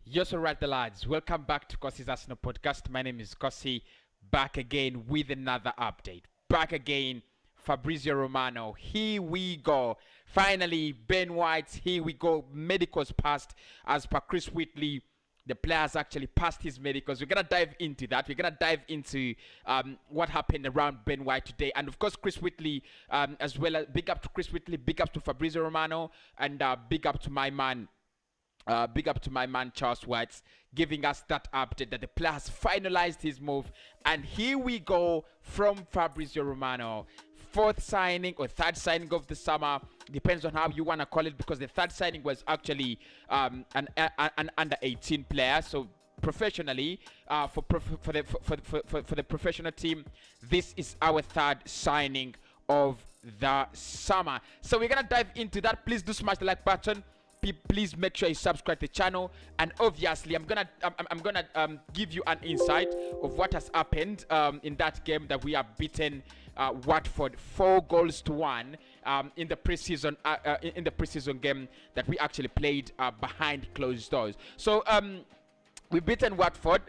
Yes, all right, the lads. Welcome back to Cossy's Arsenal podcast. My name is Cossy, back again with another update. Back again, Fabrizio Romano. Here we go. Finally, Ben White. Here we go. Medicals passed as per Chris Whitley. The players actually passed his medicals. We're gonna dive into that. We're gonna dive into what happened around Ben White today, and of course Chris Whitley, as well as big up to Chris Whitley, big up to Fabrizio Romano, and big up to my man. Big up to my man Charles White, giving us that update that the player has finalized his move. And here we go from Fabrizio Romano. Fourth signing or third signing of the summer, depends on how you want to call it, because the third signing was actually an under 18 player. So professionally, for the professional team, this is our third signing of the summer. So we're gonna dive into that. Please do smash the like button. Please make sure you subscribe to the channel, and obviously I'm gonna give you an insight of what has happened in that game that we have beaten Watford 4-1 in the preseason game that we actually played behind closed doors. So we beaten Watford.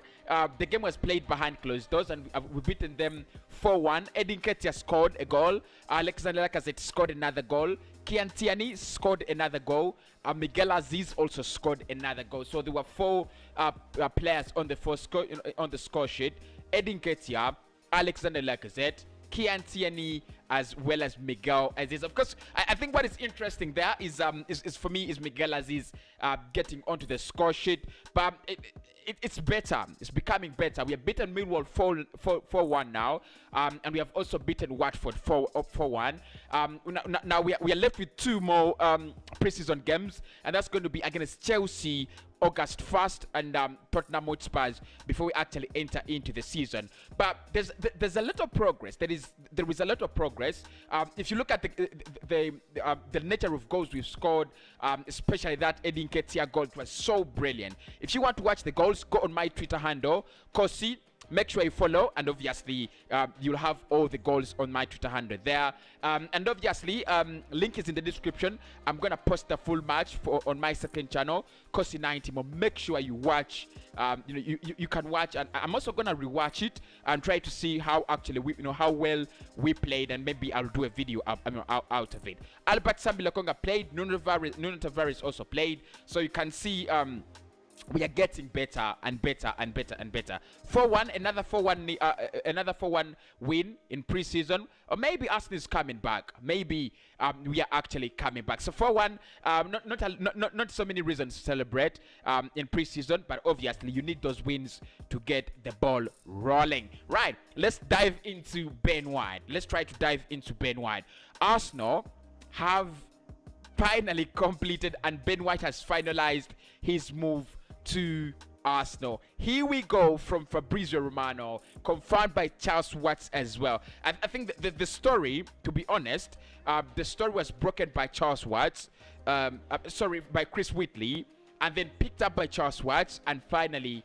The game was played behind closed doors, and we beaten them 4-1. Edin Ketia scored a goal. Alexander Lacazette scored another goal. Kian Tierney scored another goal. Miguel Aziz also scored another goal. So there were four players on the score sheet: Edin Ketia, Alexander Lacazette, Kian Tierney, as well as Miguel Aziz. Of course, I think what is interesting there is for me is Miguel Aziz getting onto the score sheet, but it's better. It's becoming better. We have beaten Millwall 4-1 now, and we have also beaten Watford 4-1. Now we are left with two more preseason games, and that's going to be against Chelsea August 1st and Tottenham Hotspur before we actually enter into the season. But there's a lot of progress. There is a lot of progress. If you look at the nature of goals we've scored, especially that Edin Ketia goal, was so brilliant. If you want to watch the goals, go on my Twitter handle, Cossy. Make sure you follow, and obviously you'll have all the goals on my Twitter handle there. And obviously, link is in the description. I'm gonna post the full match on my second channel, Cossy 90. But make sure you watch. You can watch, and I'm also gonna rewatch it and try to see how actually how well we played, and maybe I'll do a video out of it. Albert Sambi played. Nuno Tavares also played, so you can see. We are getting better and better and better and better. 4-1, another 4-1 win in preseason, or maybe Arsenal is coming back. Maybe we are actually coming back. So 4-1, not so many reasons to celebrate in preseason, but obviously you need those wins to get the ball rolling. Right, let's dive into Ben White. Let's try to dive into Ben White. Arsenal have finally completed, and Ben White has finalized his move to Arsenal. Here we go from Fabrizio Romano, confirmed by Charles Watts as well. And I think the story, to be honest, the story was broken by Charles Watts, by Chris Whitley, and then picked up by Charles Watts, and finally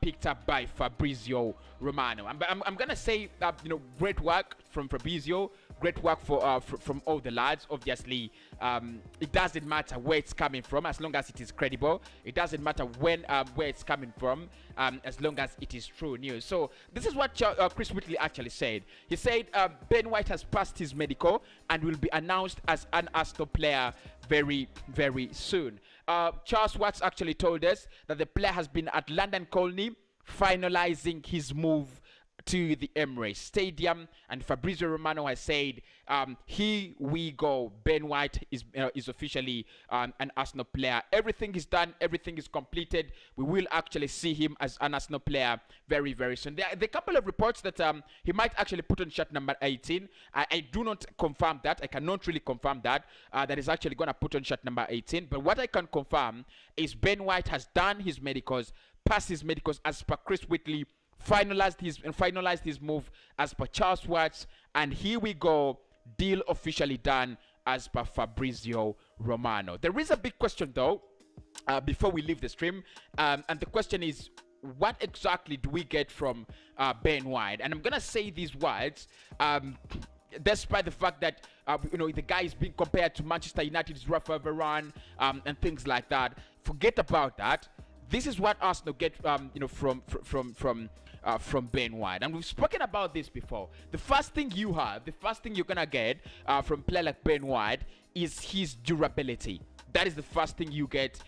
picked up by Fabrizio Romano. I'm gonna say great work from Fabrizio, great work from all the lads. Obviously, it doesn't matter where it's coming from as long as it is credible. It doesn't matter where it's coming from as long as it is true news. So this is what Chris Whitley actually said. He said Ben White has passed his medical and will be announced as an Arsenal player very, very soon. Charles Watts actually told us that the player has been at London Colney finalizing his move to the Emirates Stadium, and Fabrizio Romano has said, here we go, Ben White is officially an Arsenal player. Everything is done, everything is completed. We will actually see him as an Arsenal player very, very soon. There are a couple of reports that he might actually put on shirt number 18. I do not confirm that. I cannot really confirm that he's actually going to put on shirt number 18. But what I can confirm is Ben White has done his medicals, passed his medicals as per Chris Whitley, finalized his move as per Charles Watts, and here we go, deal officially done as per Fabrizio Romano. There is a big question though before we leave the stream, and the question is, what exactly do we get from Ben White? And I'm gonna say these words despite the fact that the guy is being compared to Manchester United's Rafa Varane and things like that. Forget about that. This is what Arsenal get, from Ben White, and we've spoken about this before. The first thing you're gonna get from a player like Ben White is his durability. That is the first thing you get,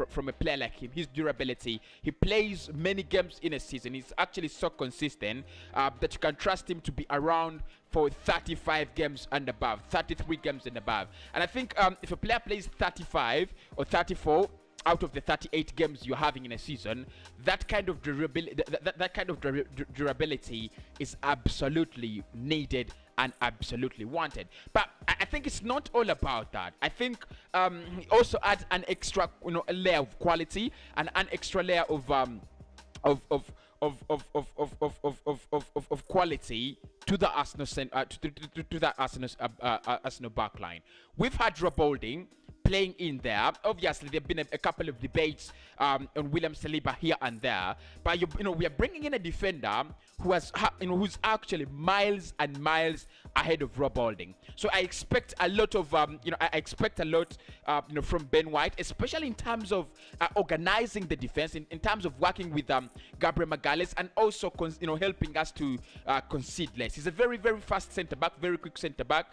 from a player like him. His durability. He plays many games in a season. He's actually so consistent that you can trust him to be around for 35 games and above, 33 games and above. And I think if a player plays 35 or 34 out of the 38 games you're having in a season, that kind of durability is absolutely needed and absolutely wanted. But I think it's not all about that. I think he also adds an extra, a layer of quality and an extra layer of quality to the Arsenal to the Arsenal backline. We've had Rob Holding playing in there. Obviously, there've been a couple of debates on William Saliba here and there, but we are bringing in a defender who's actually miles and miles ahead of Rob Holding. So I expect a lot of from Ben White, especially in terms of organizing the defense, in terms of working with Gabriel Magalhaes, and also helping us to concede less. He's a very, very fast centre back, very quick centre back,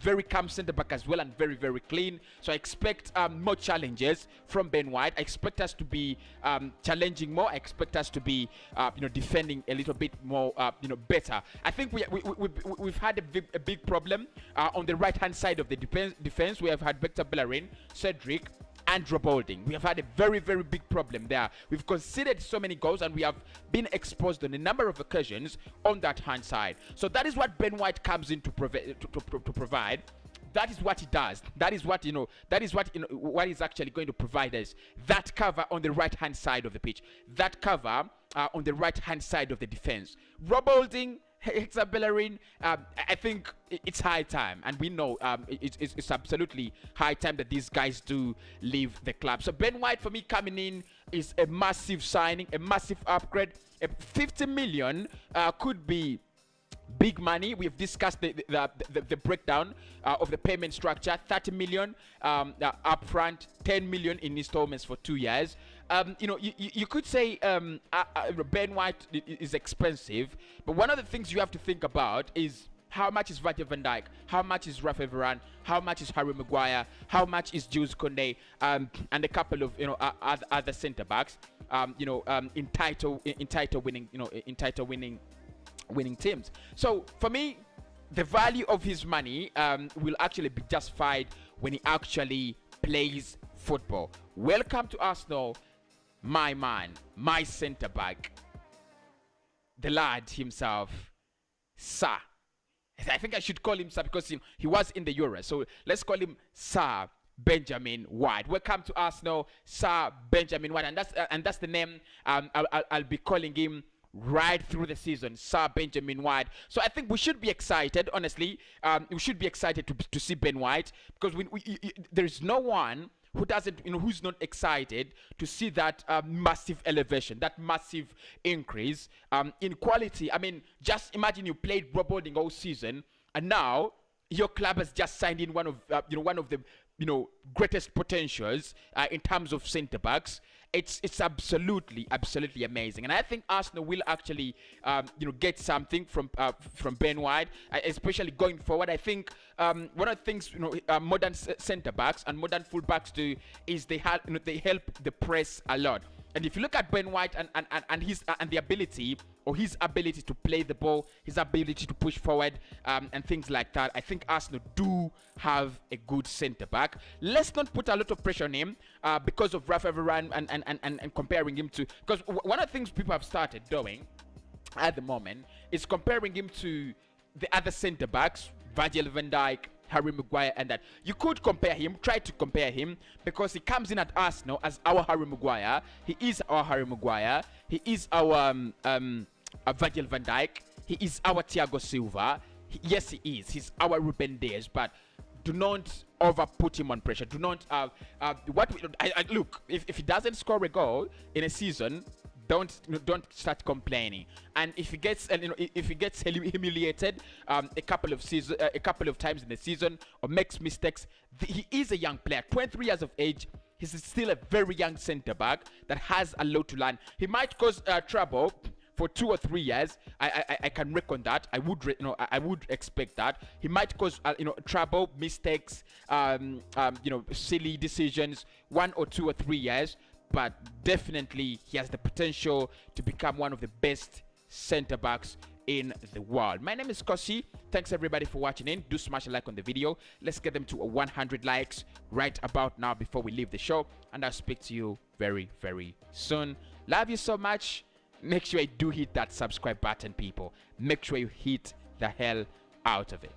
very calm centre back as well, and very, very clean. So I expect more challenges from Ben White. I expect us to be challenging more. I expect us to be defending a little bit more better. I think we've had a big problem on the right hand side of the defense. We have had Victor Bellerin, Cedric, and Rob Holding. We have had a very, very big problem there. We've conceded so many goals, and we have been exposed on a number of occasions on that hand side. So that is what Ben White comes in to provide. That is what he does. That is what what he's actually going to provide us. That cover on the right hand side of the pitch. That cover on the right hand side of the defense. Rob Holding, Hector Bellerin, I think it's high time, and we know it's absolutely high time that these guys do leave the club. So Ben White, for me, coming in is a massive signing, a massive upgrade. 50 million could be big money. We've discussed the breakdown of the payment structure. 30 million upfront, 10 million in installments for 2 years. You could say Ben White is expensive, but one of the things you have to think about is how much is Virgil van Dijk, how much is Rafa Varane, how much is Harry Maguire, how much is Jules Koundé, and a couple of other centre backs, in title winning teams. So for me, the value of his money will actually be justified when he actually plays football. Welcome to Arsenal, my man, my centre back, the lad himself, Sir. I think I should call him Sir because he was in the Euros. So let's call him Sir Benjamin White. Welcome to Arsenal, Sir Benjamin White, and that's the name I'll be calling him right through the season, Sir Benjamin White. So I think we should be excited, honestly. We should be excited to see Ben White, because there is no one who doesn't, who's not excited to see that massive elevation, that massive increase in quality. I mean, just imagine you played Rob Holding all season, and now your club has just signed in one of the greatest potentials in terms of centre backs. It's absolutely amazing, and I think Arsenal will actually get something from Ben White, especially going forward. I think one of the things modern centre backs and modern full backs do is they help the press a lot. And if you look at Ben White and his ability to play the ball, his ability to push forward, and things like that, I think Arsenal do have a good centre back. Let's not put a lot of pressure on him because of Rafa Varane and comparing him to, because one of the things people have started doing at the moment is comparing him to the other centre backs, Virgil van Dijk, Harry Maguire, and that. You could try to compare him, because he comes in at Arsenal as our Harry Maguire. He is our Harry Maguire. He is our Virgil van Dijk. He is our Thiago Silva. Yes, he is. He's our Ruben Dias, but do not over put him on pressure. Do not look, if he doesn't score a goal in a season, don't start complaining. And if he gets humiliated a couple of times in the season, or makes mistakes, he is a young player, 23 years of age. He's still a very young centre back that has a lot to learn. He might cause trouble for 2 or 3 years. I can reckon that. I would expect that. He might cause trouble, mistakes, silly decisions 1 or 2 or 3 years, but definitely he has the potential to become one of the best center backs in the world. My name is Cossy. Thanks everybody for watching in. Do smash a like on the video. Let's get them to 100 likes right about now before we leave the show, and I'll speak to you very, very soon. Love you so much. Make sure you do hit that subscribe button, people. Make sure you hit the hell out of it.